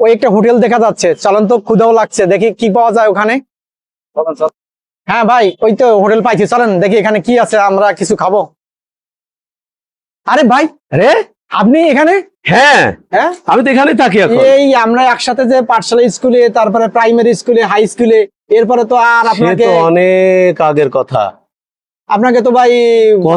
ওই একটা হোটেল দেখা যাচ্ছে, চলেন তো, ক্ষুধাও লাগছে, দেখি কি পাওয়া যায় ওখানে। হ্যাঁ ভাই, ওই তো হোটেল পাইছি, চলেন দেখি এখানে কি আছে, আমরা কিছু খাবো। আরে ভাই, আরে আপনি এখানে? হ্যাঁ, হ্যাঁ, আমি তো এখানেই থাকি এখন। এই আমরা একসাথে যে পাঠশালা স্কুলে, তারপরে প্রাইমারি স্কুলে, হাই স্কুলে, এরপরে তো আর সে আপনাকে তো অনেক আগের কথা। আপনাকে তো ভাই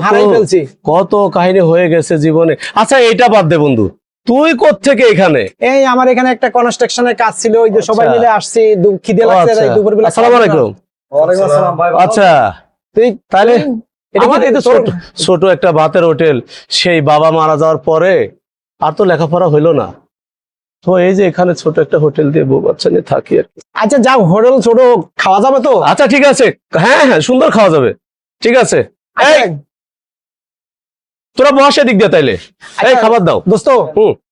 হারাই ফেলছি। কত কাহিনী হয়ে গেছে জীবনে। আচ্ছা এটা বাদ দে বন্ধু, তুই কোত্থেকে এখানে? এই আমার এখানে একটা কনস্ট্রাকশনের কাজ ছিল, ওই যে সবাই আচ্ছা। মিলে আসছি, খিদে লাগছে, আচ্ছা। তাই দুপুরবেলা। আসসালামু আলাইকুম। ওয়ালাইকুম আসসালাম ভাই। আচ্ছা তুই তাহলে এটা কি আমাদের তো ছোট একটা ভাতের হোটেল, সেই বাবা মারা যাওয়ার পরে আর তো লেখাপড়া হইলো না, তো এই যে এখানে ছোট একটা হোটেল দিয়ে বউ বাচ্চা নিয়ে থাকি আর কি। আচ্ছা যাও, হোটেল ছোট, খাওয়া যাবে তো? আচ্ছা ঠিক আছে, হ্যাঁ হ্যাঁ সুন্দর খাওয়া যাবে, ঠিক আছে। এই, তোরা বসে দিক দিয়ে তাইলে, এই খাবার দাও। দোস্ত,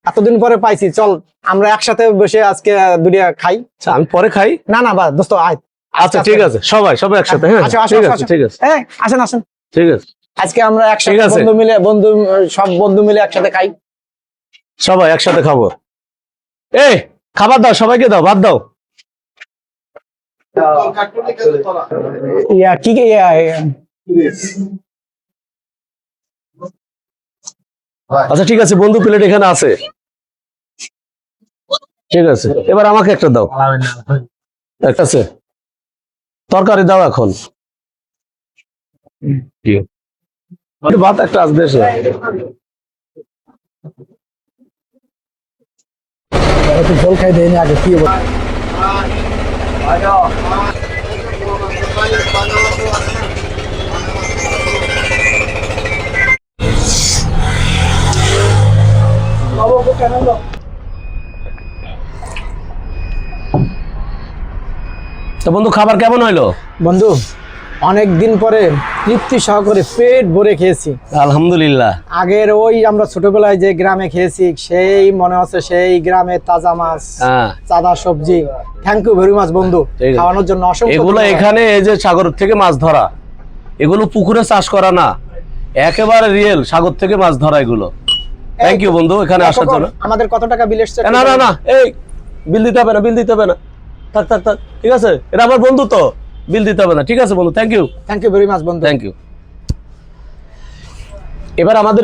এতদিন পরে পাইছি, চল আমরা একসাথে বসে আজকে দুনিয়া খাই। আচ্ছা, আমি পরে খাই। না না বা দোস্ত, আয়। আচ্ছা ঠিক আছে, সবাই একসাথে। হ্যাঁ আসো, আসো, ঠিক আসো, আছে, আসো। ঠিক আছে, এই, আসেন আসেন, ঠিক আছে। আজকে আমরা ঠিক একসাথে আছে। সব বন্ধু মিলে একসাথে খাই। সবাই একসাথে খাবো। এই খাবার দাও, সবাইকে দাও, ভাত দাও। ইয়া কি ইয়া, আচ্ছা ঠিক আছে বন্ধু, প্লেট এখানে আছে, ঠিক আছে। এবার আমাকে একটা দাও, একটা আছে, তরকারি দাও এখন। ভাত একটা আসবে। জল খাই দেয়নি আগে, কি বল? তো বন্ধু খাবার কেমন হইলো? বন্ধু, অনেক দিন পরে তৃপ্তি সহকারে পেট ভরে খেয়েছি। আলহামদুলিল্লাহ। আগের ওই আমরা ছোটবেলায় যে গ্রামে খেয়েছি, সেই মনে হচ্ছে সেই গ্রামে তাজা মাছ, সাদা সবজি। থ্যাংক ইউ ভেরি মাচ বন্ধু, খাওয়ানোর জন্য অসংখ্য। এগুলো এখানে এই যে সাগর থেকে মাছ ধরা, এগুলো পুকুরে চাষ করা না, একেবারে রিয়েল সাগর থেকে মাছ ধরা এগুলো। থ্যাংক ইউ বন্ধু এখানে আসার জন্য। আমাদের কত টাকা বিল এসেছে? না না না, এই বিল দিতে হবে না, বিল দিতে হবে না, থাক থাক থাক, ঠিক আছে, এটা আমার বন্ধু তো, বিল দিতে হবে না, ঠিক আছে বন্ধু। থ্যাংক ইউ ভেরি মাচ বন্ধু, থ্যাংক ইউ। এবার আমাদের